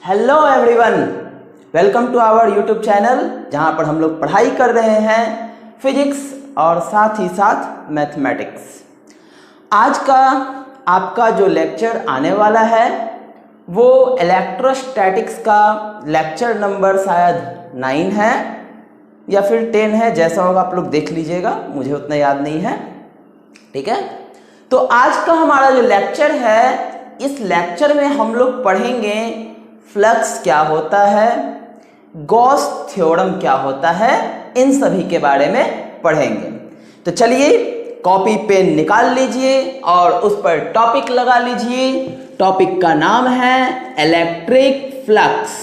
Hello everyone, welcome to our YouTube channel, जहां पर हम लोग पढ़ाई कर रहे हैं फिजिक्स और साथ ही साथ मैथमेटिक्स। आज का आपका जो लेक्चर आने वाला है वो इलेक्ट्रोस्टैटिक्स का लेक्चर नंबर शायद 9 है या फिर 10 है, जैसा होगा आप लोग देख लीजिएगा, मुझे उतना याद नहीं है। ठीक है, तो आज का हमारा जो लेक्चर है, इस लेक्चर में हम लोग पढ़ेंगे फ्लक्स क्या होता है, गॉस थ्योरम क्या होता है, इन सभी के बारे में पढ़ेंगे। तो चलिए कॉपी पेन निकाल लीजिए और उस पर टॉपिक लगा लीजिए। टॉपिक का नाम है इलेक्ट्रिक फ्लक्स।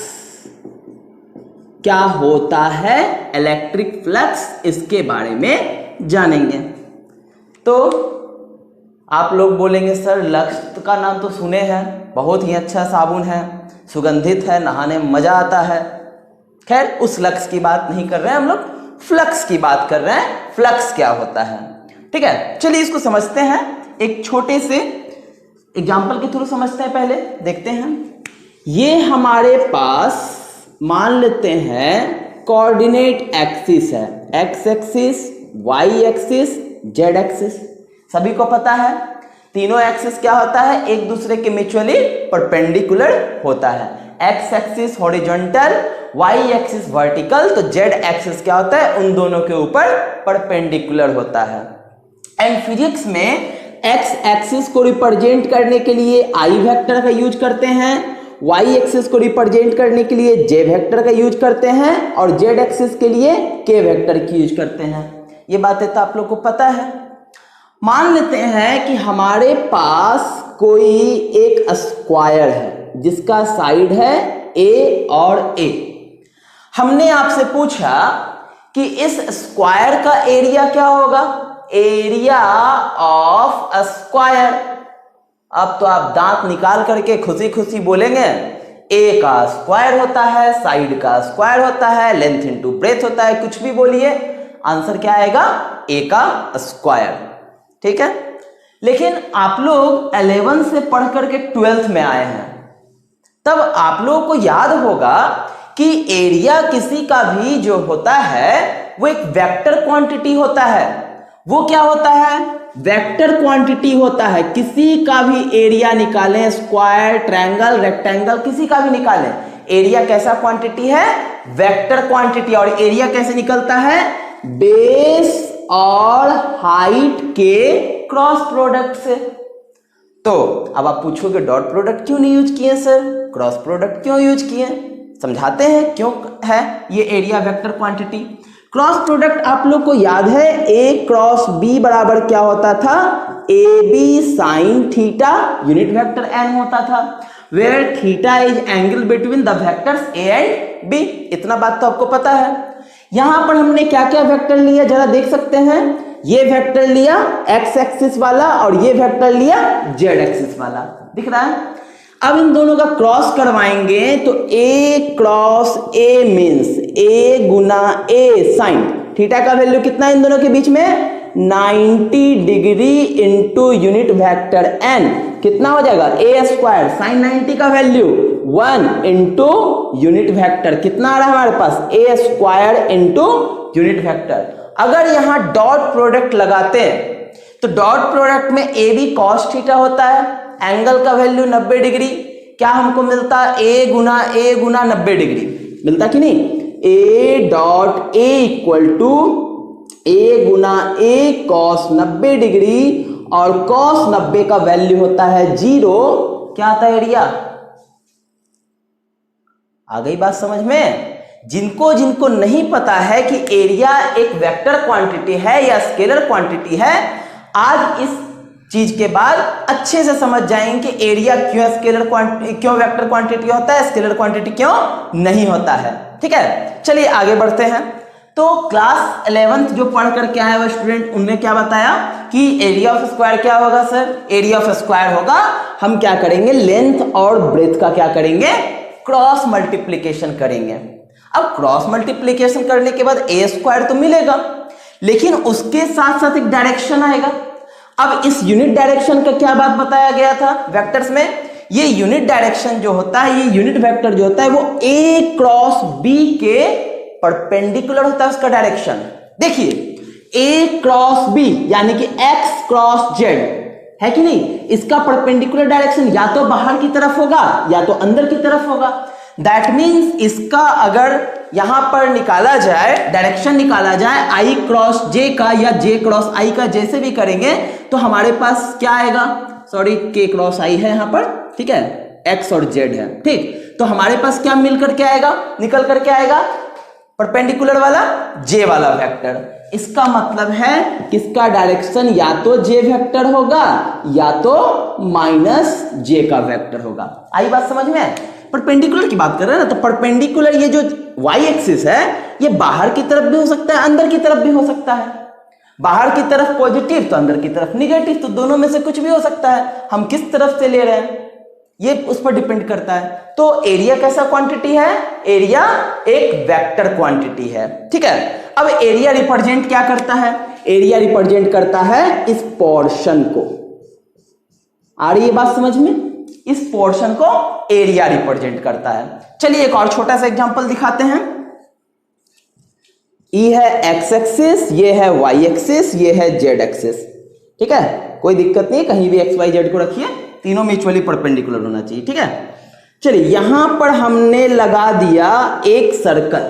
क्या होता है इलेक्ट्रिक फ्लक्स, इसके बारे में जानेंगे। तो आप लोग बोलेंगे सर लक्स का नाम तो सुने हैं, बहुत ही अच्छा साबुन है, सुगंधित है, नहाने में मजा आता है। खैर उस लक्स की बात नहीं कर रहे हैं हम लोग, फ्लक्स की बात कर रहे हैं। फ्लक्स क्या होता है, ठीक है, चलिए इसको समझते हैं। एक छोटे से एग्जांपल के थ्रू समझते हैं। पहले देखते हैं, ये हमारे पास मान लेते हैं कोऑर्डिनेट एक्सिस है, x axis, y axis, z axis. सभी को पता है तीनों एक्सिस क्या होता है, एक दूसरे के म्यूचुअली परपेंडिकुलर होता है। X axis horizontal, y axis vertical, तो जेड एक्सिस क्या होता है, उन दोनों के ऊपर परपेंडिकुलर होता है। एंड फिजिक्स में एक्स एक्सिस को रिप्रेजेंट करने के लिए आई वेक्टर का यूज करते हैं, वाई एक्सिस को रिप्रेजेंट करने के लिए जे वेक्टर का यूज करते हैं और जेड एक्सिस के लिए के वेक्टर की यूज करते हैं। ये बातें तो आप लोग को पता है। मान लेते हैं कि हमारे पास कोई एक स्क्वायर है जिसका साइड है ए और ए। हमने आपसे पूछा कि इस स्क्वायर का एरिया क्या होगा, एरिया ऑफ अ स्क्वायर। अब तो आप दांत निकाल करके खुशी खुशी बोलेंगे ए का स्क्वायर होता है, साइड का स्क्वायर होता है, लेंथ इनटू ब्रेथ होता है, कुछ भी बोलिए, आंसर क्या आएगा, ए का स्क्वायर। ठीक है, लेकिन आप लोग 11 से पढ़ करके 12th में आए हैं, तब आप लोगों को याद होगा कि एरिया किसी का भी जो होता है वो एक वेक्टर क्वांटिटी होता है। वो क्या होता है, वेक्टर क्वांटिटी होता है। किसी का भी एरिया निकालें, स्क्वायर, ट्रायंगल, रेक्टेंगल, किसी का भी निकालें, एरिया कैसा क्वांटिटी है, वेक्टर क्वांटिटी। और एरिया कैसे निकलता है, बेस और हाइट के क्रॉस प्रोडक्ट से। तो अब आप पूछोगे डॉट प्रोडक्ट क्यों नहीं यूज किए सर, क्रॉस प्रोडक्ट क्यों यूज किए, समझाते हैं क्यों है ये area vector quantity. Cross product आप लोग को याद है, ए क्रॉस बी बराबर क्या होता था, a b sine theta, unit vector n होता था, where theta is angle between the vectors a and b. इतना बात तो आपको पता है। यहां पर हमने क्या क्या वेक्टर लिया जरा देख सकते हैं। ये वेक्टर लिया एक्स एक्सिस वाला और ये वेक्टर लिया जेड एक्सिस वाला, दिख रहा है। अब इन दोनों का क्रॉस करवाएंगे तो A cross A means A गुना ए साइन थीटा का वैल्यू कितना है इन दोनों के बीच में, 90 degree into unit vector N, कितना हो जाएगा, ए स्क्वायर, साइन 90 का वैल्यू 1 इंटू यूनिट वेक्टर, कितना आ रहा है हमारे पास, ए स्क्वायर इंटू यूनिट वेक्टर। अगर यहां डॉट प्रोडक्ट लगाते हैं तो डॉट प्रोडक्ट में ए बी कॉस थीटा होता है, एंगल का वैल्यू 90 डिग्री, क्या हमको मिलता है, ए गुना 90 डिग्री मिलता कि नहीं, a dot a equal to a गुना ए कॉस 90 डिग्री, और कॉस 90 का वैल्यू होता है 0, क्या आता है एरिया। आ गई बात समझ में। जिनको जिनको नहीं पता है कि एरिया एक वेक्टर क्वांटिटी है या स्केलर क्वांटिटी है, आज इस चीज के बाद अच्छे से समझ जाएंगे कि एरिया क्यों स्केलर क्वांटिटी, क्यों वेक्टर क्वांटिटी होता है, स्केलर क्वांटिटी क्यों नहीं होता है। ठीक है, चलिए आगे बढ़ते हैं। तो क्लास 11th जो पढ़ करके आए हुए स्टूडेंट, उनने क्या बताया कि एरिया ऑफ स्क्वायर क्या होगा सर, एरिया ऑफ स्क्वायर होगा, हम क्या करेंगे, लेंथ और ब्रेथ का क्या करेंगे, क्रॉस मल्टीप्लीकेशन करेंगे। अब क्रॉस मल्टीप्लीकेशन करने के बाद ए स्क्वायर तो मिलेगा, लेकिन उसके साथ साथ एक डायरेक्शन आएगा। अब इस यूनिट डायरेक्शन का क्या बात बताया गया था वेक्टर्स में, ये यूनिट डायरेक्शन जो होता है, ये यूनिट वेक्टर जो होता है वो a क्रॉस b के परपेंडिकुलर होता है उसका डायरेक्शन। देखिए a क्रॉस b यानी कि x क्रॉस z है कि नहीं, इसका परपेंडिकुलर डायरेक्शन या तो बाहर की तरफ होगा या तो अंदर की तरफ होगा। दैट मीन्स इसका अगर यहां पर निकाला जाए, डायरेक्शन निकाला जाए i क्रॉस j का या j क्रॉस i का, जैसे भी करेंगे तो हमारे पास क्या आएगा, सॉरी k क्रॉस i है यहां पर, ठीक है, x और z है, ठीक, तो हमारे पास क्या मिल करके आएगा, निकल करके आएगा परपेंडिकुलर वाला j वाला वेक्टर। इसका मतलब है किसका डायरेक्शन या तो j वेक्टर होगा या तो माइनस j का वेक्टर होगा। आई बात समझ में? परपेंडिकुलर की बात कर रहे हैं ना, तो परपेंडिकुलर ये जो y एक्सिस है ये बाहर की तरफ भी हो सकता है, अंदर की तरफ भी हो सकता है। बाहर की तरफ पॉजिटिव तो अंदर की तरफ निगेटिव, तो दोनों में से कुछ भी हो सकता है। हम किस तरफ से ले रहे हैं ये उस पर डिपेंड करता है। तो एरिया कैसा क्वांटिटी है, एरिया एक वेक्टर क्वांटिटी है, ठीक है। अब एरिया रिप्रेजेंट क्या करता है, एरिया रिप्रेजेंट करता है इस पोर्शन को, आ रही है बात समझ में, इस पोर्शन को एरिया रिप्रेजेंट करता है। चलिए एक और छोटा सा एग्जांपल दिखाते हैं। ई है एक्स एक्सिस, ये है वाई एक्सिस, ये है जेड एक्सिस, ठीक है, कोई दिक्कत नहीं, कहीं भी एक्स वाई जेड को रखिए, तीनों म्यूचुअली परपेंडिकुलर होना चाहिए, ठीक है। चलिए यहां पर हमने लगा दिया एक सर्कल,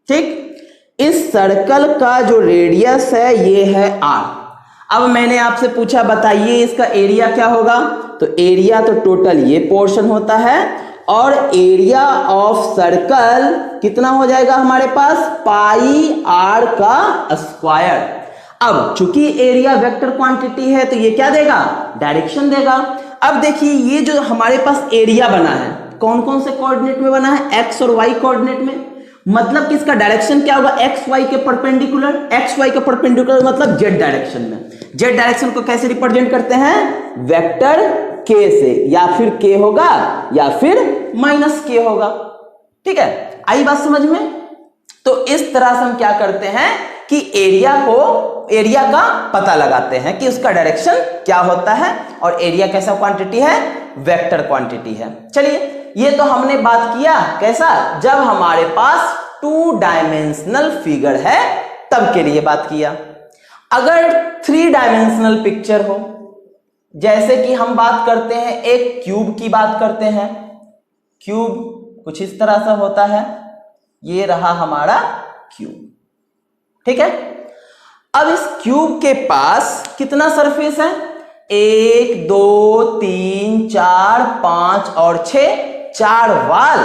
ठीक, इस सर्कल का जो रेडियस है ये है r। अब मैंने आपसे पूछा बताइए इसका एरिया क्या होगा, तो एरिया तो टोटल ये पोर्शन होता है और एरिया ऑफ सर्कल कितना हो जाएगा हमारे पास, पाई r का स्क्वायर। अब चूंकि एरिया वेक्टर क्वांटिटी है तो ये क्या देगा, डायरेक्शन देगा। अब देखिए ये जो हमारे पास एरिया बना है कौन कौन से कोऑर्डिनेट में बना है, एक्स और वाई कोऑर्डिनेट में, मतलब कि इसका डायरेक्शन क्या होगा, एक्स वाई के परपेंडिकुलर, एक्स वाई के परपेंडिकुलर मतलब जेड डायरेक्शन में। जेड डायरेक्शन को कैसे रिप्रेजेंट करते हैं, वेक्टर के से, या फिर के होगा या फिर माइनस के होगा, ठीक है, आई बात समझ में। तो इस तरह से हम क्या करते हैं कि एरिया का पता लगाते हैं कि उसका डायरेक्शन क्या होता है, और एरिया कैसा क्वांटिटी है, वेक्टर क्वांटिटी है। चलिए ये तो हमने बात किया कैसा, जब हमारे पास 2 डायमेंशनल फिगर है तब के लिए बात किया। अगर 3 डायमेंशनल पिक्चर हो, जैसे कि हम बात करते हैं एक क्यूब की बात करते हैं, क्यूब कुछ इस तरह से होता है, ये रहा हमारा क्यूब, ठीक है। अब इस क्यूब के पास कितना सरफेस है, 1 2 3 4 5 और 6, 4 वाल,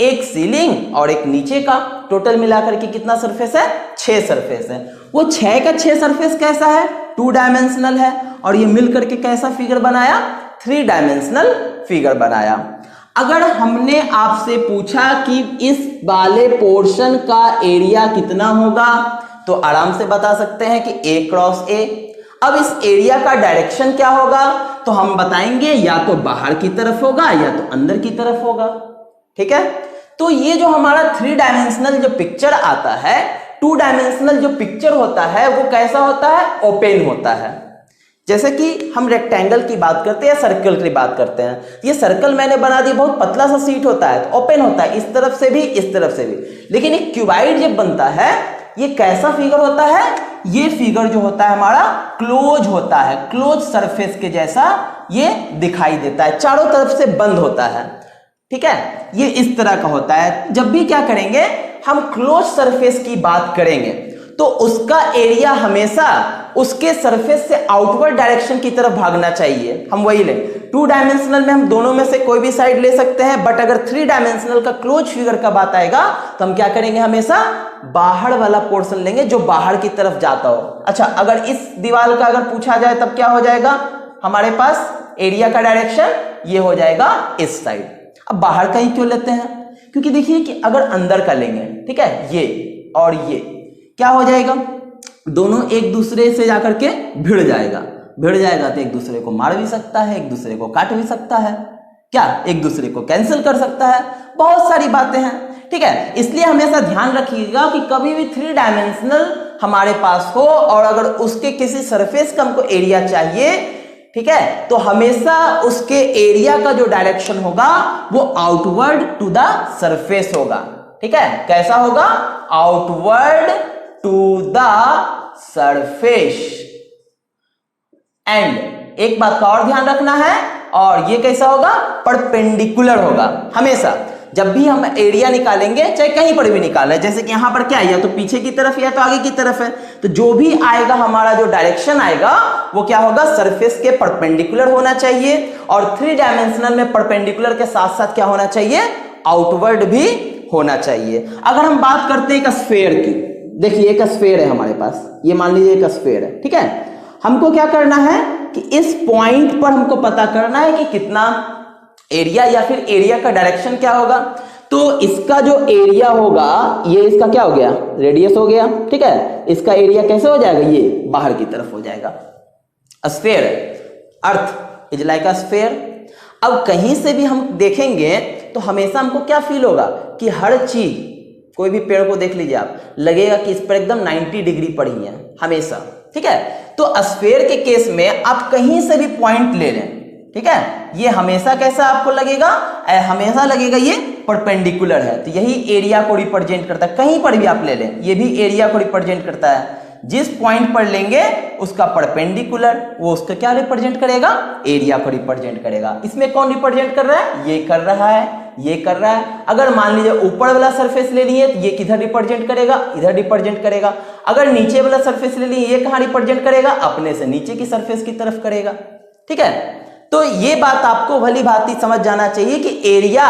एक सीलिंग और एक नीचे का, टोटल मिलाकर के कितना सरफेस है, 6 सरफेस है। वो 6 का 6 सरफेस कैसा है, 2 डायमेंशनल है, और ये मिलकर के कैसा फिगर बनाया, 3 डायमेंशनल फिगर बनाया। अगर हमने आपसे पूछा कि इस वाले पोर्शन का एरिया कितना होगा, तो आराम से बता सकते हैं कि a क्रॉस a। अब इस एरिया का डायरेक्शन क्या होगा, तो हम बताएंगे या तो बाहर की तरफ होगा या तो अंदर की तरफ होगा, ठीक है। तो ये जो हमारा 3 डायमेंशनल जो पिक्चर आता है, 2 डायमेंशनल जो पिक्चर होता है वो कैसा होता है, ओपन होता है। जैसे कि हम रेक्टेंगल की बात करते हैं या सर्कल की बात करते हैं, ये सर्कल मैंने बना दी, बहुत पतला सा सीट होता है तो ओपन होता है, इस तरफ से भी इस तरफ से भी। लेकिन एक क्यूबाइड जब बनता है ये कैसा फिगर होता है, ये फिगर जो होता है हमारा क्लोज होता है, क्लोज सरफेस के जैसा ये दिखाई देता है, चारों तरफ से बंद होता है, ठीक है, ये इस तरह का होता है। जब भी क्या करेंगे हम क्लोज सरफेस की बात करेंगे तो उसका एरिया हमेशा उसके सरफेस से आउटवर्ड डायरेक्शन की तरफ भागना चाहिए। हम वही लें, 2 डायमेंशनल में हम दोनों में से कोई भी साइड ले सकते हैं, बट अगर 3 डायमेंशनल का क्लोज फिगर का बात आएगा तो हम क्या करेंगे, हमेशा बाहर वाला पोर्शन लेंगे जो बाहर की तरफ जाता हो। अच्छा, अगर इस दीवार का अगर पूछा जाए तब क्या हो जाएगा, हमारे पास एरिया का डायरेक्शन ये हो जाएगा इस साइड। अब बाहर का ही क्यों लेते हैं, क्योंकि देखिए कि अगर अंदर का लेंगे, ठीक है, ये और ये क्या हो जाएगा, दोनों एक दूसरे से जाकर के भिड़ जाएगा तो एक दूसरे को मार भी सकता है, एक दूसरे को काट भी सकता है, क्या एक दूसरे को कैंसिल कर सकता है, बहुत सारी बातें हैं, ठीक है। इसलिए हमेशा ध्यान रखिएगा कि कभी भी 3 डायमेंशनल हमारे पास हो और अगर उसके किसी सरफेस का हमको एरिया चाहिए, ठीक है, तो हमेशा उसके एरिया का जो डायरेक्शन होगा वो आउटवर्ड टू द सरफेस होगा। ठीक है, कैसा होगा? Outward to the surface. And एक बात का और ध्यान रखना है, और ये कैसा होगा? परपेंडिकुलर होगा। हमेशा जब भी हम एरिया निकालेंगे, चाहे कहीं पर भी निकालें, जैसे कि यहां पर क्या है, या तो पीछे की तरफ या तो आगे की तरफ है, तो जो भी आएगा हमारा जो डायरेक्शन आएगा वो क्या होगा? सरफेस के परपेंडिकुलर होना चाहिए। और 3 डायमेंशनल में परपेंडिकुलर के साथ साथ क्या होना चाहिए? आउटवर्ड भी होना चाहिए। अगर हम बात करते हैं एक स्फीयर की, देखिए एक स्फीयर है हमारे पास, ये मान लीजिए एक स्फीयर है। ठीक है, हमको क्या करना है कि इस पॉइंट पर हमको पता करना है कि कितना एरिया या फिर एरिया का डायरेक्शन क्या होगा। तो इसका जो एरिया होगा, ये इसका क्या हो गया? रेडियस हो गया। ठीक है, इसका एरिया कैसे हो जाएगा? ये बाहर की तरफ हो जाएगा। Sphere, earth is like a sphere. अब कहीं से भी हम देखेंगे तो हमेशा हमको क्या फील होगा कि हर चीज, कोई भी पेड़ को देख लीजिए आप, लगेगा कि इस पर एकदम 90 डिग्री पड़ी है हमेशा। ठीक है, तो स्फीयर के केस में आप कहीं से भी पॉइंट ले लें, ठीक है, ये हमेशा कैसा आपको लगेगा? हमेशा लगेगा ये परपेंडिकुलर है। तो यही एरिया को रिप्रेजेंट करता है। कहीं पर भी आप ले लें, ये भी एरिया को रिप्रेजेंट करता है। जिस पॉइंट पर लेंगे उसका परपेंडिकुलर, वो उसका क्या रिप्रेजेंट करेगा? एरिया को रिप्रेजेंट करेगा। इसमें कौन रिप्रेजेंट कर रहा है? ये कर रहा है, ये कर रहा है। अगर मान लीजिए ऊपर वाला सरफेस ले लिए तो ये किधर रिप्रेजेंट करेगा? इधर रिप्रेजेंट करेगा। अगर नीचे वाला सरफेस ले लिए, ये कहां रिप्रेजेंट करेगा? अपने से नीचे की सरफेस की तरफ करेगा। ठीक है, तो ये बात आपको भली भांति समझ जाना चाहिए कि एरिया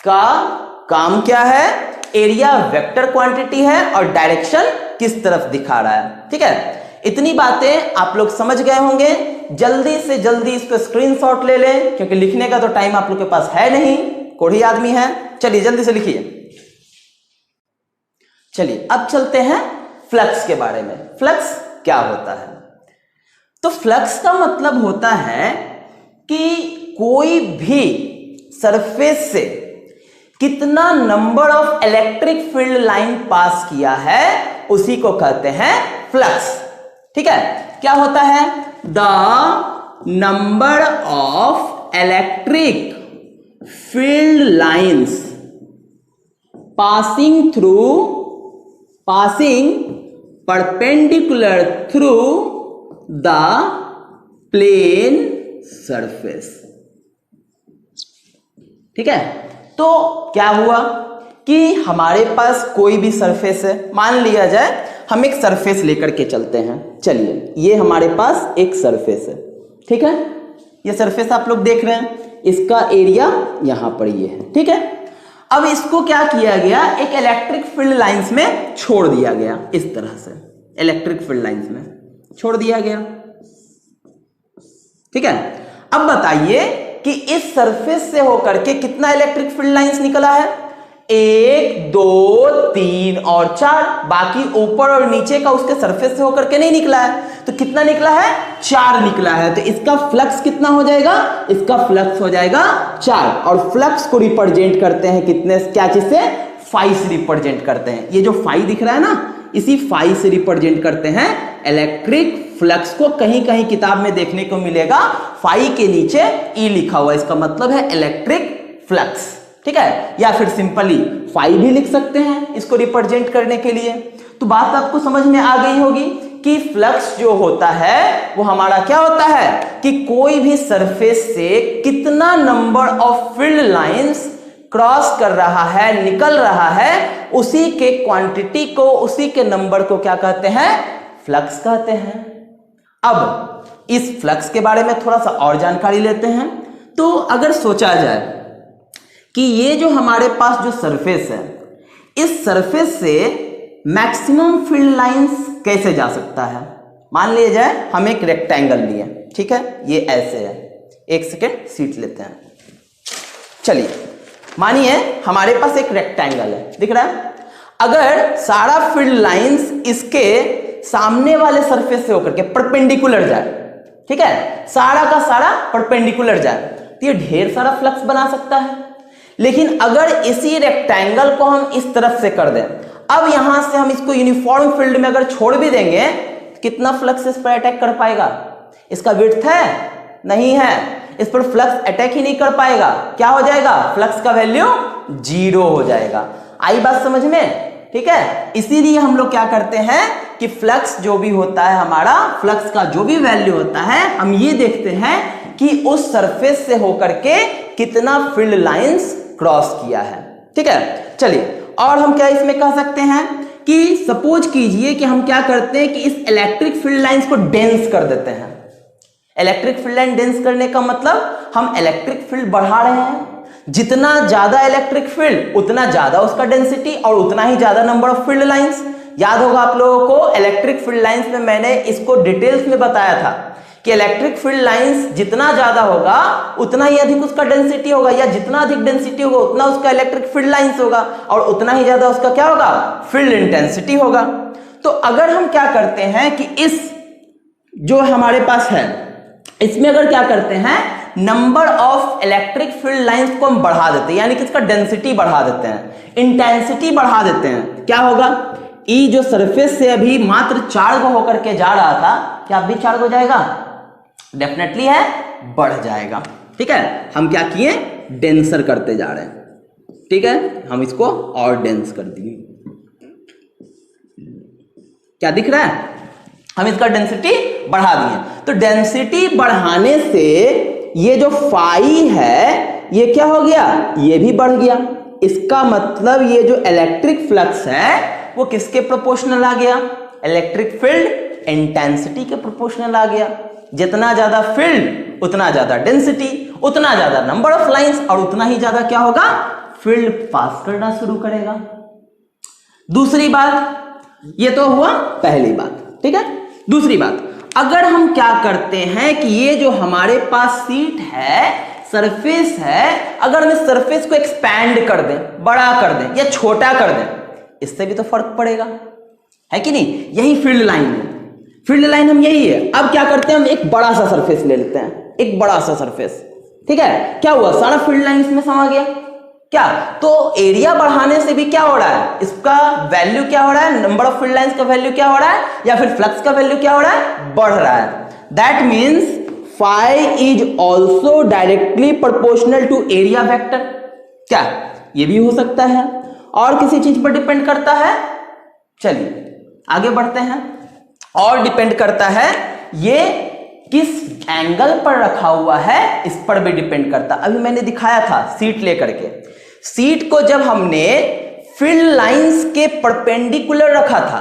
का काम क्या है। एरिया वेक्टर क्वांटिटी है और डायरेक्शन किस तरफ दिखा रहा है। ठीक है, इतनी बातें आप लोग समझ गए होंगे। जल्दी से जल्दी इस पे स्क्रीनशॉट ले लें, क्योंकि लिखने का तो टाइम आप लोग के पास है नहीं, कोढ़ी आदमी है। चलिए जल्दी से लिखिए। चलिए अब चलते हैं फ्लक्स के बारे में। फ्लक्स क्या होता है? तो फ्लक्स का मतलब होता है कि कोई भी सरफेस से कितना number of electric field line pass किया है, उसी को कहते हैं फ्लक्स। ठीक है, क्या होता है? The number of electric field lines passing perpendicular through the plane surface. ठीक है, तो क्या हुआ कि हमारे पास कोई भी सरफेस है, मान लिया जाए हम एक सरफेस लेकर के चलते हैं। चलिए, ये हमारे पास एक सरफेस है। ठीक है, ये सरफेस आप लोग देख रहे हैं, इसका एरिया यहां पर ये है। ठीक है, अब इसको क्या किया गया? एक इलेक्ट्रिक फील्ड लाइंस में छोड़ दिया गया। इस तरह से इलेक्ट्रिक फील्ड लाइंस में छोड़ दिया गया। ठीक है, अब बताइए कि इस सरफेस से होकर के कितना इलेक्ट्रिक फील्ड लाइंस निकला है? 1, 2, 3 और 4। बाकी ऊपर और नीचे का उसके सरफेस से होकर के नहीं निकला है। तो कितना निकला है? 4 निकला है। तो इसका फ्लक्स कितना हो जाएगा? इसका फ्लक्स हो जाएगा 4। और फ्लक्स को रिप्रेजेंट करते हैं कितने, क्या चीज से? फाई से रिप्रेजेंट करते हैं। ये जो फाई दिख रहा है ना, इसी फाई से रिप्रेजेंट करते हैं इलेक्ट्रिक फ्लक्स को। कहीं कहीं किताब में देखने को मिलेगा फाई के नीचे ई लिखा हुआ, इसका मतलब है इलेक्ट्रिक फ्लक्स। ठीक है, या फिर सिंपली फाई भी लिख सकते हैं इसको रिप्रेजेंट करने के लिए। तो बात आपको समझ में आ गई होगी कि फ्लक्स जो होता है वो हमारा क्या होता है कि कोई भी सरफेस से कितना number of field lines cross कर रहा है, निकल रहा है, उसी के क्वांटिटी को, उसी के नंबर को क्या कहते हैं? फ्लक्स कहते हैं। अब इस फ्लक्स के बारे में थोड़ा सा और जानकारी लेते हैं। तो अगर सोचा जाए कि ये जो हमारे पास जो सरफेस है, इस सरफेस से मैक्सिमम फील्ड लाइंस कैसे जा सकता है? मान लिया जाए हम एक रेक्टेंगल लिए, ठीक है, ये ऐसे है। एक सेकेंड सीट लेते हैं। चलिए, मानिए हमारे पास एक रेक्टेंगल है, दिख रहा है। अगर सारा फील्ड लाइंस इसके सामने वाले सरफेस से होकर के परपेंडिकुलर जाए, ठीक है, सारा का सारा परपेंडिकुलर जाए, तो ये ढेर सारा फ्लक्स बना सकता है। लेकिन अगर इसी रेक्टेंगल को हम इस तरफ से कर दें, अब यहां से हम इसको यूनिफॉर्म फील्ड में अगर छोड़ भी देंगे, कितना फ्लक्स इस पर अटैक कर पाएगा? इसका विड्थ है? नहीं है, इस पर फ्लक्स अटैक ही नहीं कर पाएगा। क्या हो जाएगा? फ्लक्स का वैल्यू 0 हो जाएगा। आई बात समझ में? ठीक है, इसीलिए हम लोग क्या करते हैं कि फ्लक्स जो भी होता है हमारा, फ्लक्स का जो भी वैल्यू होता है, हम ये देखते हैं कि उस सरफेस से होकर के कितना फील्ड लाइंस क्रॉस किया है। ठीक है, चलिए और हम क्या इसमें कह सकते हैं कि सपोज कीजिए कि हम क्या करते हैं कि इस इलेक्ट्रिक फील्ड लाइंस को डेंस कर देते हैं। इलेक्ट्रिक फील्ड लाइन डेंस करने का मतलब हम इलेक्ट्रिक फील्ड बढ़ा रहे हैं। जितना ज्यादा इलेक्ट्रिक फील्ड उतना ज्यादा उसका डेंसिटी और उतना ही ज्यादा नंबर ऑफ फील्ड लाइंस। याद होगा आप लोगों को, इलेक्ट्रिक फील्ड लाइंस में मैंने इसको डिटेल्स में बताया था कि इलेक्ट्रिक फील्ड लाइंस जितना ज्यादा होगा उतना ही अधिक उसका डेंसिटी होगा, या जितना अधिक डेंसिटी होगा उतना उसका इलेक्ट्रिक फील्ड लाइंस होगा, और उतना ही ज्यादा उसका क्या होगा? फील्ड इंटेंसिटी होगा। तो अगर हम क्या करते हैं कि इस जो हमारे पास है इसमें अगर क्या करते हैं, number of electric field lines को हम बढ़ा देते हैं, यानी कि इसका डेंसिटी बढ़ा देते हैं, इंटेंसिटी बढ़ा देते हैं, क्या होगा? ई जो सरफेस से अभी मात्र चार्ज होकर के जा रहा था, क्या अभी चार्ज हो जाएगा? डेफिनेटली है, बढ़ जाएगा। ठीक है, हम क्या किए? डेंसर करते जा रहे हैं। ठीक है, हम इसको और डेंस कर दिए। क्या दिख रहा है? हम इसका डेंसिटी बढ़ा दिए। तो डेंसिटी बढ़ाने से ये जो फाई है ये क्या हो गया? ये भी बढ़ गया। इसका मतलब ये जो इलेक्ट्रिक फ्लक्स है वो किसके प्रोपोर्शनल आ गया? इलेक्ट्रिक फील्ड इंटेंसिटी के प्रोपोर्शनल आ गया। जितना ज्यादा फील्ड उतना ज्यादा डेंसिटी, उतना ज्यादा नंबर ऑफ लाइंस, और उतना ही ज्यादा क्या होगा? फील्ड पास करना शुरू करेगा। दूसरी बात, ये तो हुआ पहली बात। ठीक है, दूसरी बात, अगर हम क्या करते हैं कि ये जो हमारे पास सीट है, सरफेस है, अगर हम इस सरफेस को एक्सपैंड कर दें, बड़ा कर दें या छोटा कर दें, इससे भी तो फर्क पड़ेगा, है कि नहीं? यही फील्ड लाइन है। फील्ड लाइन हम यही है। अब क्या करते हैं, हम एक बड़ा सा सरफेस ले लेते हैं, एक बड़ा सा सरफेस। ठीक है, क्या हुआ? सारा फील्ड लाइन इसमें समा गया। क्या? तो एरिया बढ़ाने से भी क्या हो रहा है? इसका वैल्यू क्या हो रहा है? नंबर ऑफ फील्ड लाइंस का वैल्यू क्या हो रहा है? या फिर फ्लक्स का वैल्यू क्या हो रहा है? बढ़ रहा है। That means phi is also directly proportional to area vector. क्या ये भी हो सकता है? और किसी चीज पर डिपेंड करता है? चलिए आगे बढ़ते हैं। और डिपेंड करता है ये किस एंगल पर रखा हुआ है, इस पर भी डिपेंड करता। अभी मैंने दिखाया था सीट लेकर के, सीट को जब हमने फील्ड लाइंस के परपेंडिकुलर रखा था,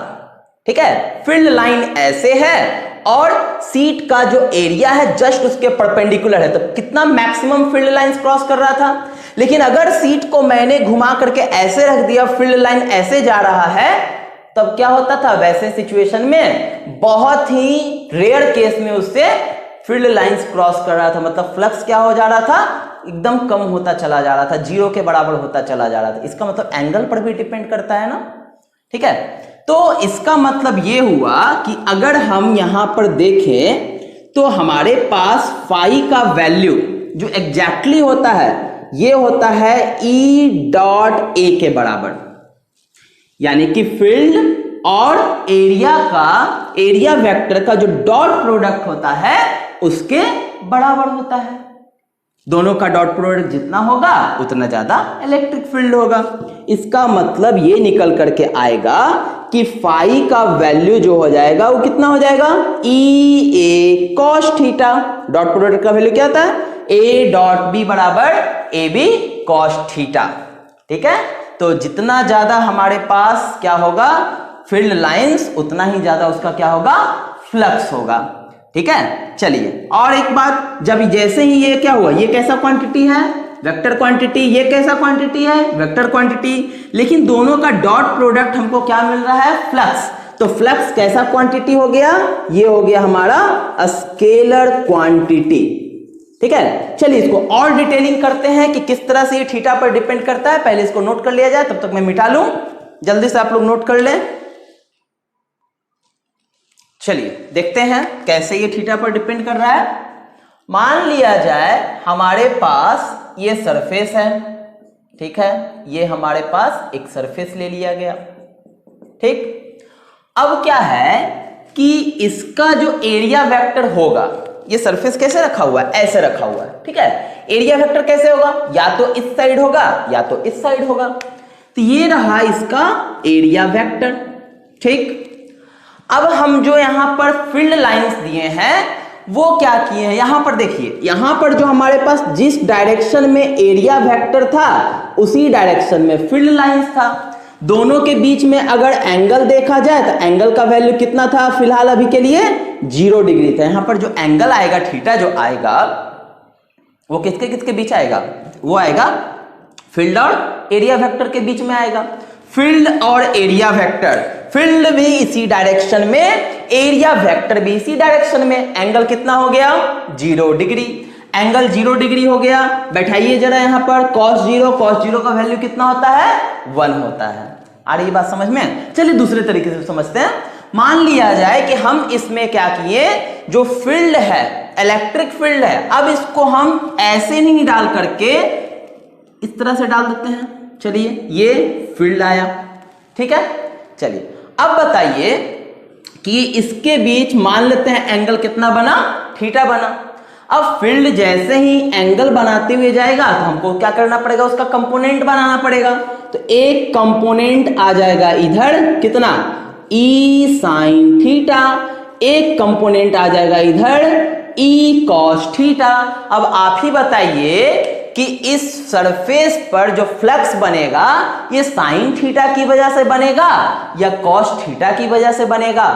ठीक है, फील्ड लाइन ऐसे है और सीट का जो एरिया है जस्ट उसके परपेंडिकुलर है, तो कितना मैक्सिमम फील्ड लाइंस क्रॉस कर रहा था। लेकिन अगर सीट को मैंने घुमा करके ऐसे रख दिया, फील्ड लाइन ऐसे जा रहा है, तब क्या होता था? वैसे सिचुएशन में बहुत ही रेयर केस में उससे फील्ड लाइंस क्रॉस कर रहा था, मतलब फ्लक्स क्या हो जा रहा था? एकदम कम होता चला जा रहा था, जीरो के बराबर होता चला जा रहा था। इसका मतलब एंगल पर भी डिपेंड करता है ना। ठीक है, तो इसका मतलब ये हुआ कि अगर हम यहां पर देखें तो हमारे पास फाई का वैल्यू जो एग्जैक्टली होता है ये होता है E डॉट ए के बराबर, यानी कि फील्ड और एरिया वेक्टर का जो डॉट प्रोडक्ट होता है उसके बराबर होता है। दोनों का डॉट प्रोडक्ट जितना होगा उतना ज्यादा इलेक्ट्रिक फील्ड होगा। इसका मतलब ये निकल करके आएगा कि फाई का वैल्यू जो हो जाएगा वो कितना हो जाएगा? ई ए कॉस थीटा। डॉट प्रोडक्ट का वैल्यू क्या होता है? ए डॉट बी बराबर ए बी कॉस थीटा। ठीक है, तो जितना ज्यादा हमारे पास क्या होगा फील्ड लाइंस, उतना ही ज्यादा उसका क्या होगा? फ्लक्स होगा। ठीक है, चलिए और एक बात, जब जैसे ही ये क्या हुआ, ये कैसा क्वांटिटी है? Vector quantity. ये कैसा क्वांटिटी है? Vector quantity. लेकिन दोनों का डॉट प्रोडक्ट हमको क्या मिल रहा है? फ्लक्स। तो फ्लक्स कैसा क्वांटिटी हो गया? ये हो गया हमारा स्केलर क्वांटिटी। ठीक है, चलिए इसको और डिटेलिंग करते हैं कि किस तरह से ये थीटा पर डिपेंड करता है। पहले इसको नोट कर लिया जाए, तब तक मैं मिटा लूं, जल्दी से आप लोग नोट कर लें। चलिए देखते हैं कैसे ये थीटा पर डिपेंड कर रहा है। मान लिया जाए हमारे पास ये सरफेस है, ठीक है, ये हमारे पास एक सरफेस ले लिया गया। ठीक, अब क्या है कि इसका जो एरिया वेक्टर होगा, ये सरफेस कैसे रखा हुआ है, ऐसे रखा हुआ है, ठीक है। एरिया वेक्टर कैसे होगा, या तो इस साइड होगा या तो इस साइड होगा। तो ये रहा इसका एरिया वेक्टर, ठीक। अब हम जो यहां पर फील्ड लाइंस दिए हैं वो क्या किए हैं, यहां पर देखिए, यहां पर जो हमारे पास जिस डायरेक्शन में एरिया वेक्टर था उसी डायरेक्शन में फील्ड लाइंस था। दोनों के बीच में अगर एंगल देखा जाए तो एंगल का वैल्यू कितना था, फिलहाल अभी के लिए 0 डिग्री था। यहां पर जो एंगल आएगा थीटा जो आएगा वो किसके किसके बीच आएगा, वो आएगा फील्ड और एरिया वेक्टर के बीच में आएगा। फील्ड और एरिया वेक्टर, फील्ड भी इसी डायरेक्शन में, एरिया वेक्टर भी इसी डायरेक्शन में, एंगल कितना हो गया 0 डिग्री। एंगल 0 डिग्री हो गया, बैठाइए जरा यहां पर cos 0 का वैल्यू कितना होता है 1 होता है। आ रही बात समझ में। चलिए दूसरे तरीके से समझते हैं। मान लिया जाए कि हम इसमें क्या किए, जो फील्ड है इलेक्ट्रिक फील्ड है, अब इसको हम ऐसे नहीं डाल करके इस तरह से डाल देते हैं। चलिए ये फील्ड आया, ठीक है। चलिए अब बताइए कि इसके बीच मान लेते हैं एंगल कितना बना, थीटा बना। अब फील्ड जैसे ही एंगल बनाते हुए जाएगा तो हमको क्या करना पड़ेगा, उसका कंपोनेंट बनाना पड़ेगा। तो एक कंपोनेंट आ जाएगा इधर कितना, ई साइन थीटा, एक कंपोनेंट आ जाएगा इधर ई कॉस थीटा। अब आप ही बताइए कि इस सरफेस पर जो फ्लक्स बनेगा ये साइन थीटा की वजह से बनेगा या कॉस थीटा की वजह से बनेगा।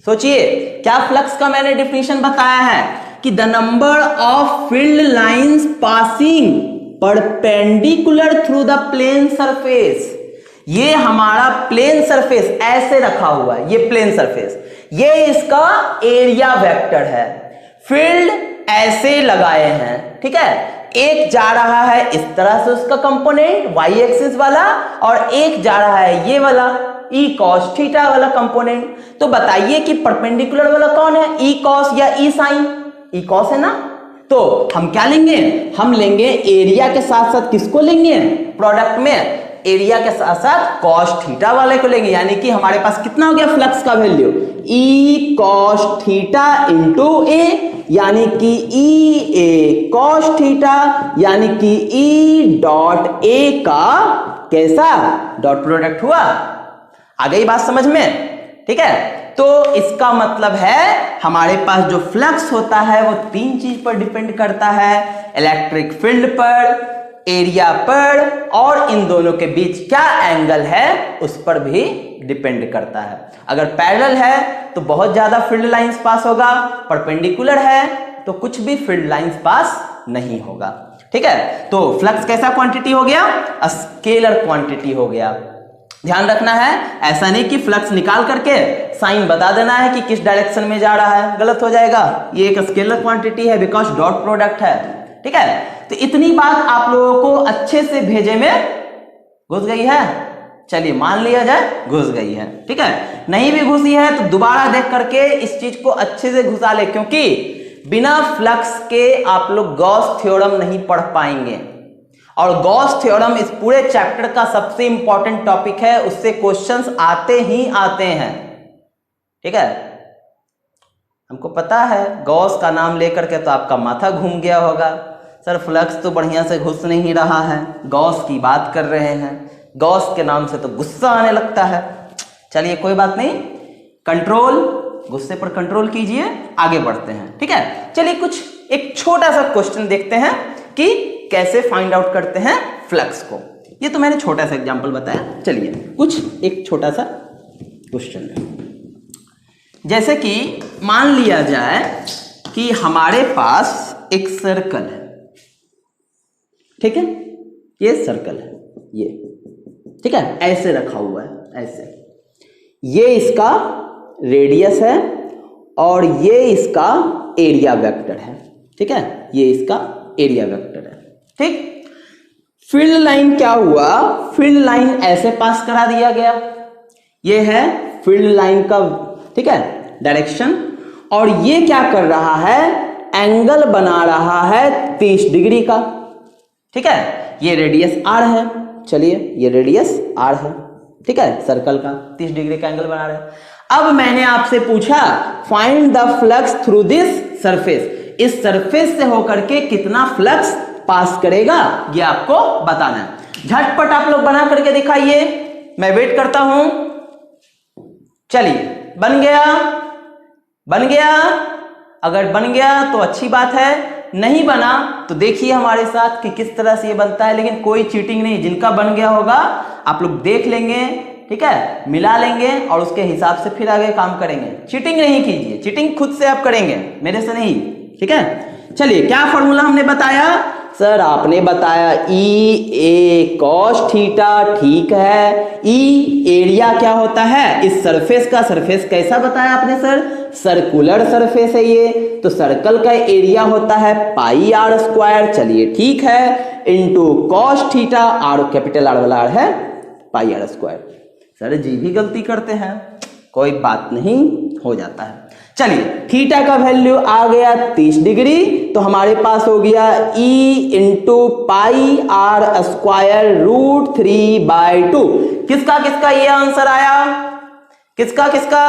सोचिए, क्या फ्लक्स का मैंने डिफिनेशन बताया है कि the number of field lines passing perpendicular through the plane surface. ये हमारा प्लेन सरफेस ऐसे रखा हुआ है, ये प्लेन सरफेस, ये इसका एरिया वेक्टर है। फील्ड ऐसे लगाए हैं, ठीक है। एक जा रहा है इस तरह से उसका कंपोनेंट वाई एक्सिस वाला, और एक जा रहा है ये वाला ई कॉस थीटा वाला कंपोनेंट। तो बताइए कि परपेंडिकुलर वाला कौन है, ई कॉस या ई साइन? ई कॉस है ना। तो हम क्या लेंगे, हम लेंगे एरिया के साथ साथ किसको लेंगे, प्रोडक्ट में एरिया के साथ साथ कॉस थीटा वाले को लेंगे। यानी कि हमारे पास कितना हो गया फ्लक्स का value, E cos theta into A, यानी कि ई ए कॉस थीटा, यानी कि ई डॉट ए का कैसा डॉट प्रोडक्ट हुआ। आ गई बात समझ में, ठीक है। तो इसका मतलब है हमारे पास जो फ्लक्स होता है वो 3 चीज पर डिपेंड करता है, इलेक्ट्रिक फील्ड पर, एरिया पर, और इन दोनों के बीच क्या एंगल है उस पर भी डिपेंड करता है। अगर पैरेलल है तो बहुत ज्यादा फील्ड लाइंस पास होगा, परपेंडिकुलर है तो कुछ भी फील्ड लाइंस पास नहीं होगा, ठीक है। तो फ्लक्स कैसा क्वांटिटी हो गया, स्केलर क्वांटिटी हो गया। ध्यान रखना है, ऐसा नहीं कि फ्लक्स निकाल करके साइन बता देना है कि किस डायरेक्शन में जा रहा है, गलत हो जाएगा। ये एक स्केलर क्वांटिटी है बिकॉज डॉट प्रोडक्ट है, ठीक है। तो इतनी बात आप लोगों को अच्छे से भेजे में घुस गई है। चलिए मान लिया जाए घुस गई है, ठीक है। नहीं भी घुसी है तो दोबारा देख करके इस चीज को अच्छे से घुसा ले, क्योंकि बिना फ्लक्स के आप लोग गॉस थ्योरम नहीं पढ़ पाएंगे। और गॉस थ्योरम इस पूरे चैप्टर का सबसे इंपॉर्टेंट टॉपिक है, उससे क्वेश्चंस आते ही आते हैं, ठीक है। हमको पता है गॉस का नाम लेकर के तो आपका माथा घूम गया होगा, सर फ्लक्स तो बढ़िया से घुस नहीं रहा है, गॉस की बात कर रहे हैं, गॉस के नाम से तो गुस्सा आने लगता है। चलिए कोई बात नहीं, कंट्रोल, गुस्से पर कंट्रोल कीजिए, आगे बढ़ते हैं, ठीक है। चलिए कुछ एक छोटा सा क्वेश्चन देखते हैं कि कैसे फाइंड आउट करते हैं फ्लक्स को। ये तो मैंने छोटा सा एग्जांपल बताया, चलिए कुछ एक छोटा सा क्वेश्चन है। जैसे कि मान लिया जाए कि हमारे पास एक सर्कल है, ठीक है, ये सर्कल है, ये ठीक है, ऐसे रखा हुआ है, ऐसे, ये इसका रेडियस है और ये इसका एरिया वेक्टर है, ठीक है, ये इसका एरिया वेक्टर है, ठीक। फील्ड लाइन क्या हुआ, फील्ड लाइन ऐसे पास करा दिया गया, ये है फील्ड लाइन का, ठीक है, डायरेक्शन, और ये क्या कर रहा है, एंगल बना रहा है 30 डिग्री का, ठीक है। ये रेडियस आर है, चलिए ये रेडियस आर है, ठीक है, सर्कल का 30 डिग्री का एंगल बना रहे हैं। अब मैंने आपसे पूछा find the flux through this surface, इस सरफेस से होकर के कितना फ्लक्स पास करेगा ये आपको बताना है। झटपट आप लोग बना करके दिखाइए, मैं वेट करता हूं। चलिए, बन गया? बन गया? अगर बन गया तो अच्छी बात है, नहीं बना तो देखिए हमारे साथ कि किस तरह से ये बनता है। लेकिन कोई चीटिंग नहीं, जिनका बन गया होगा आप लोग देख लेंगे, ठीक है, मिला लेंगे और उसके हिसाब से फिर आगे काम करेंगे। चीटिंग नहीं कीजिए, चीटिंग खुद से आप करेंगे, मेरे से नहीं, ठीक है। चलिए, क्या फॉर्मूला हमने बताया? सर आपने बताया ई ए कॉस थीटा, ठीक है। ई एरिया क्या होता है इस सरफेस का, सरफेस कैसा बताया आपने सर? सर्कुलर सरफेस है ये, तो सर्कल का एरिया होता है पाई आर स्क्वायर, चलिए ठीक है, into cos theta, are capital R वाला आर है पाई आर स्क्वायर। सर जी भी गलती करते हैं, कोई बात नहीं, हो जाता है। चलिए, थीटा का वैल्यू आ गया 30 डिग्री, तो हमारे पास हो गया E into pi r square root 3/2। किसका किसका ये आंसर आया? किसका किसका?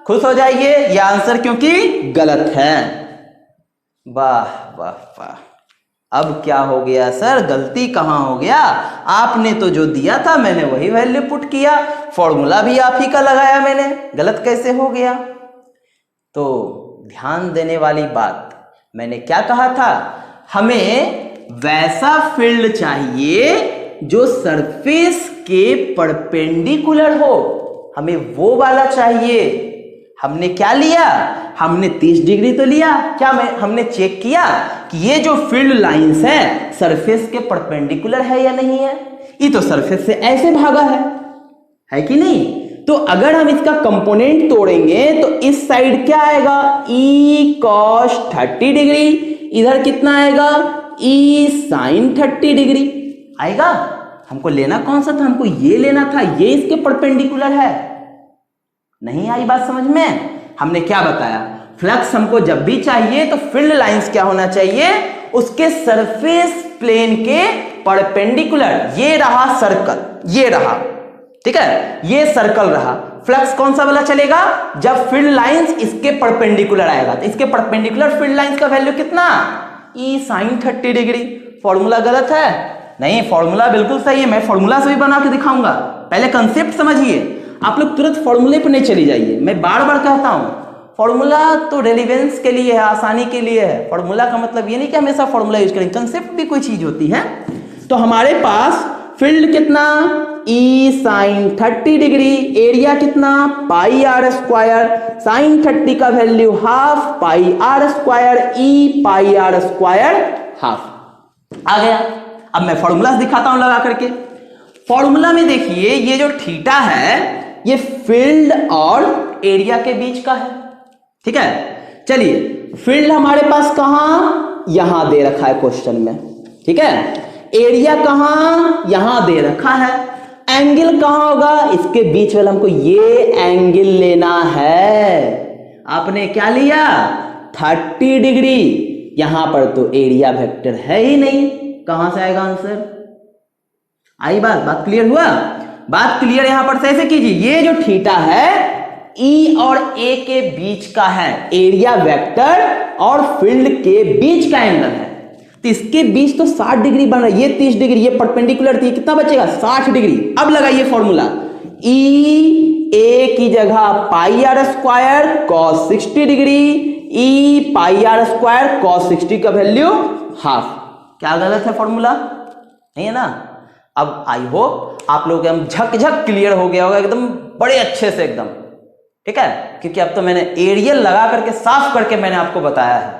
खुश हो जाइए, ये आंसर क्योंकि गलत है। वाह वाह वाह, अब क्या हो गया सर? गलती कहां हो गया? आपने तो जो दिया था मैंने वही वैल्यू पुट किया, फॉर्मूला भी आप ही का लगाया मैंने, गलत कैसे हो गया? तो ध्यान देने वाली बात, मैंने क्या कहा था? हमें वैसा फील्ड चाहिए जो सरफेस के परपेंडिकुलर हो, हमें वो वाला चाहिए। हमने क्या लिया? हमने 30 डिग्री तो लिया, क्या हमने चेक किया कि ये जो फील्ड लाइंस है सरफेस के परपेंडिकुलर है या नहीं है? ये तो सरफेस से ऐसे भागा है कि नहीं? तो अगर हम इसका कंपोनेंट तोड़ेंगे तो इस साइड क्या आएगा? ई कॉस 30 डिग्री, इधर कितना आएगा? ई साइन 30 डिग्री आएगा। हमको लेना कौन सा था? हमको ये लेना था, ये इसके परपेंडिकुलर है। नहीं आई बात समझ में? हमने क्या बताया? फ्लक्स हमको जब भी चाहिए तो फील्ड लाइंस क्या होना चाहिए? उसके सरफेस प्लेन के परपेंडिकुलर। ये रहा सर्कल, ये रहा, ठीक है, ये सर्कल रहा। फ्लक्स कौन सा वाला चलेगा? जब फील्ड लाइंस इसके परपेंडिकुलर आएगा। तो इसके परपेंडिकुलर फील्ड लाइंस का वैल्यू कितना? ई साइन 30 डिग्री। फॉर्मूला गलत है? नहीं, फॉर्मूला बिल्कुल सही है, मैं फॉर्मूला से भी बना के दिखाऊंगा। पहले कंसेप्ट समझिए, आप लोग तुरंत फॉर्मूले पर नहीं चली जाइए। मैं बार बार कहता हूं, फॉर्मूला तो रेलिवेंस के लिए है, आसानी के लिए है। फॉर्मूला का मतलब ये नहीं कि हमेशा फॉर्मूला यूज करें, कंसेप्ट भी कोई चीज होती है। तो हमारे पास फील्ड कितना? ई साइन 30 डिग्री, एरिया कितना? पाई आर स्क्वायर, साइन 30 का value half, pi r square, E pi r square half आ गया। अब मैं फॉर्मूला दिखाता हूं लगा करके। फॉर्मूला में देखिए, ये जो थीटा है ये फील्ड और एरिया के बीच का है, ठीक है। चलिए, फील्ड हमारे पास कहां? यहां दे रखा है क्वेश्चन में, ठीक है। एरिया कहां? यहां दे रखा है। एंगल कहां होगा? इसके बीच वाला हमको ये एंगल लेना है। आपने क्या लिया? 30 डिग्री। यहां पर तो एरिया वेक्टर है ही नहीं, कहां से आएगा आंसर? आई बात क्लियर हुआ? बात क्लियर यहां पर से ऐसे कीजिए, ये जो थीटा है ई और ए के बीच का है, एरिया वेक्टर और फील्ड के बीच का एंगल है। तो इसके बीच तो 60 डिग्री बन रहा है, ये 30 डिग्री, ये परपेंडिकुलर थी, कितना बचेगा? 60 डिग्री। अब लगाइए फॉर्मूला, ई ए की जगह pi r square cos 60 degree, E pi r square cos 60 का वैल्यू हाफ। क्या गलत है फॉर्मूला? नहीं है ना? अब आई होप आप लोग झकझक क्लियर हो गया होगा एकदम बड़े अच्छे से एकदम, ठीक है, क्योंकि अब तो मैंने एरियल लगा करके साफ करके मैंने आपको बताया है,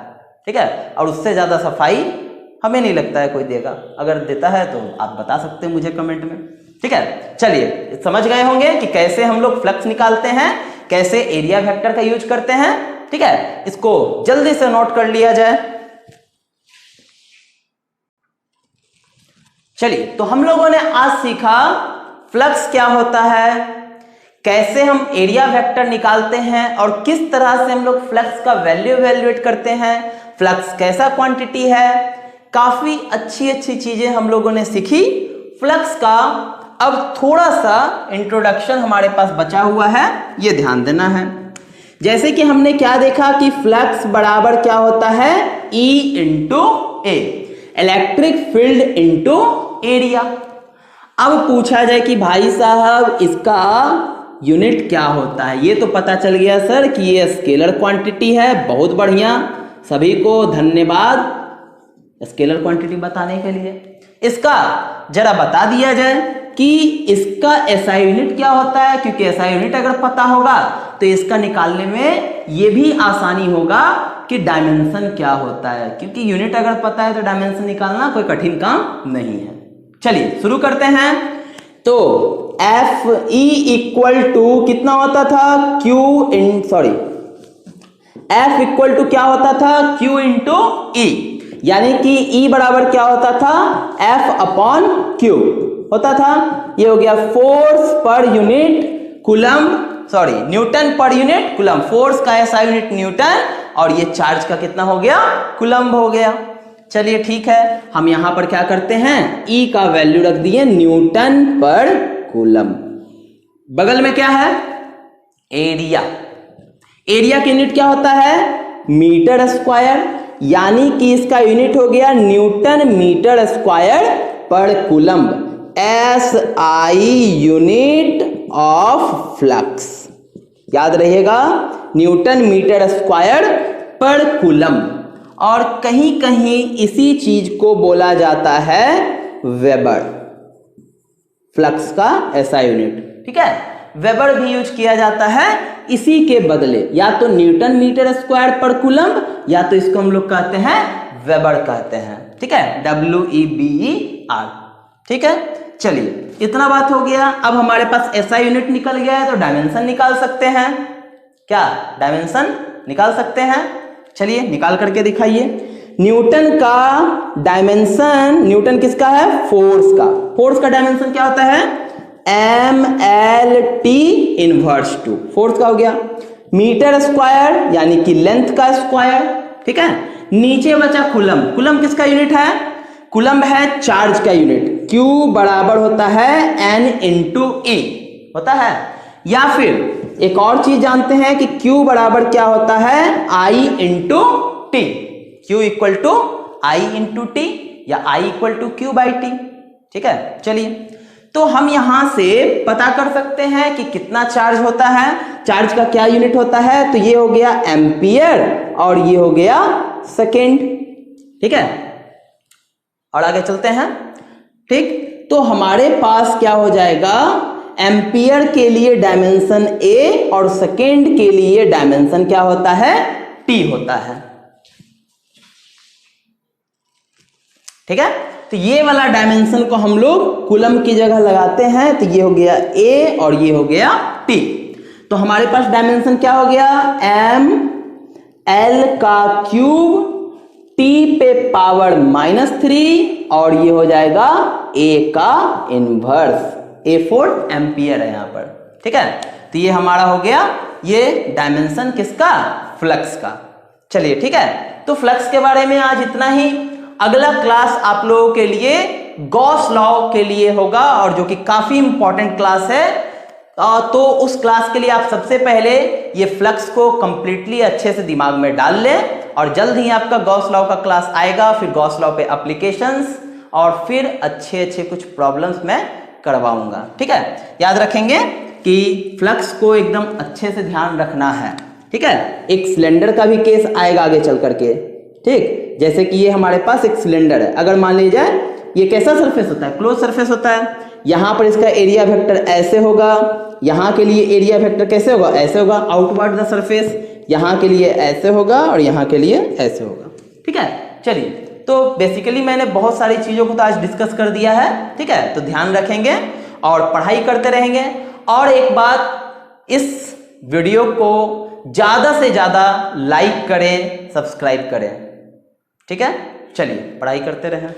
ठीक है। और उससे ज्यादा सफाई हमें नहीं लगता है कोई देगा, अगर देता है तो आप बता सकते हैं मुझे कमेंट में, ठीक है। चलिए, समझ गए होंगे कि कैसे हम लोग फ्लक्स निकालते हैं, कैसे एरिया वेक्टर का यूज करते हैं, ठीक है। इसको जल्दी से नोट कर लिया जाए। चलिए, तो हम लोगों ने आज सीखा फ्लक्स क्या होता है, कैसे हम एरिया वेक्टर निकालते हैं और किस तरह से हम लोग फ्लक्स का वैल्यू इवैल्यूएट करते हैं, फ्लक्स कैसा क्वांटिटी है। काफी अच्छी अच्छी चीजें हम लोगों ने सीखी। फ्लक्स का अब थोड़ा सा इंट्रोडक्शन हमारे पास बचा हुआ है, ये ध्यान देना है। जैसे कि हमने क्या देखा कि फ्लक्स बराबर क्या होता है, E इंटू ए, इलेक्ट्रिक फील्ड इंटू एरिया। अब पूछा जाए कि भाई साहब इसका यूनिट क्या होता है, ये तो पता चल गया सर कि ये स्केलर क्वांटिटी है। बहुत बढ़िया, सभी को धन्यवाद स्केलर क्वांटिटी बताने के लिए। इसका जरा बता दिया जाए कि इसका एसआई यूनिट क्या होता है, क्योंकि एसआई यूनिट अगर पता होगा तो इसका निकालने में ये भी आसानी होगा कि डायमेंशन क्या होता है, क्योंकि यूनिट अगर पता है तो डायमेंशन निकालना कोई कठिन काम नहीं है। चलिए शुरू करते हैं। तो एफ ई इक्वल टू कितना होता था, एफ इक्वल टू क्या होता था, क्यू इंटू ई, यानी कि ई बराबर क्या होता था, एफ अपॉन क्यू होता था। ये हो गया force per unit coulomb, Newton per unit coulomb. Force का ऐसा यूनिट न्यूटन और ये चार्ज का कितना हो गया, कूलम्ब हो गया। चलिए ठीक है, हम यहां पर क्या करते हैं, ई का वैल्यू रख दिए न्यूटन पर कूलम्ब। बगल में क्या है, एरिया। एरिया की यूनिट क्या होता है, मीटर स्क्वायर, यानी कि इसका यूनिट हो गया न्यूटन मीटर स्क्वायर पर coulomb. S I unit of flux, याद रहिएगा, न्यूटन मीटर स्क्वायर पर कूलम्ब। और कहीं कहीं इसी चीज को बोला जाता है वेबर, फ्लक्स का ऐसा यूनिट। ठीक है, वेबर भी यूज किया जाता है इसी के बदले, या तो न्यूटन मीटर स्क्वायर पर कूलम्ब, या तो इसको हम लोग कहते हैं वेबर कहते हैं। ठीक है, WEBER। ठीक है, चलिए इतना बात हो गया। अब हमारे पास ऐसा यूनिट निकल गया है तो डायमेंशन निकाल सकते हैं। क्या डायमेंशन निकाल सकते हैं, चलिए निकाल करके दिखाइए। न्यूटन का डायमेंशन, न्यूटन किसका है, फोर्स का। फोर्स का डायमेंशन क्या होता है, MLT इनवर्स 2, फोर्स का हो गया। मीटर स्क्वायर यानी कि लेंथ का स्क्वायर। ठीक है, नीचे बचा कूलम्ब। कूलम्ब किसका यूनिट है, कूलम्ब है चार्ज का यूनिट। Q बराबर होता है N इंटू E होता है। या फिर एक और चीज जानते हैं कि Q बराबर क्या होता है, I into t. Q equal to I into t या I equal to Q by t. ठीक है, चलिए तो हम यहां से पता कर सकते हैं कि कितना चार्ज होता है, चार्ज का क्या यूनिट होता है। तो ये हो गया एम्पियर और ये हो गया सेकेंड। ठीक है, और आगे चलते हैं। ठीक, तो हमारे पास क्या हो जाएगा, एम्पियर के लिए डायमेंशन A और सेकेंड के लिए डायमेंशन क्या होता है, T होता है। ठीक है, तो ये वाला डायमेंशन को हम लोग कूलम्ब की जगह लगाते हैं, तो ये हो गया A और ये हो गया T। तो हमारे पास डायमेंशन क्या हो गया, ML का क्यूब T पे पावर -3 और ये हो जाएगा A का इनवर्स, A4 एम्पियर है यहां पर। ठीक है, तो ये हमारा हो गया ये डायमेंशन किसका, फ्लक्स का। चलिए ठीक है, तो फ्लक्स के बारे में आज इतना ही। अगला क्लास आप लोगों के लिए गॉस लॉ के लिए होगा और जो कि काफी इंपॉर्टेंट क्लास है। तो उस क्लास के लिए आप सबसे पहले ये फ्लक्स को कंप्लीटली अच्छे से दिमाग में डाल लें, और जल्द ही आपका गॉस लॉ का क्लास आएगा, फिर गॉस लॉ पे एप्लीकेशंस और फिर अच्छे कुछ प्रॉब्लम्स मैं करवाऊंगा। ठीक है, याद रखेंगे कि फ्लक्स को एकदम अच्छे से ध्यान रखना है। ठीक है, एक सिलेंडर का भी केस आएगा आगे चल करके। ठीक, जैसे कि ये हमारे पास एक सिलेंडर है, अगर मान लीजिए ये कैसा सरफेस होता है, क्लोज सरफेस होता है। यहां पर इसका एरिया वेक्टर ऐसे होगा, यहां के लिए एरिया वेक्टर कैसे होगा, ऐसे होगा आउटवर्ड द सरफेस, यहां के लिए ऐसे होगा और यहां के लिए ऐसे होगा। ठीक है, चलिए तो बेसिकली मैंने बहुत सारी चीजों को तो आज डिस्कस कर दिया है। ठीक है, तो ध्यान रखेंगे और पढ़ाई करते रहेंगे। और एक बात, इस वीडियो को ज्यादा से ज्यादा लाइक करें, सब्सक्राइब करें। ठीक है, चलिए पढ़ाई करते रहें।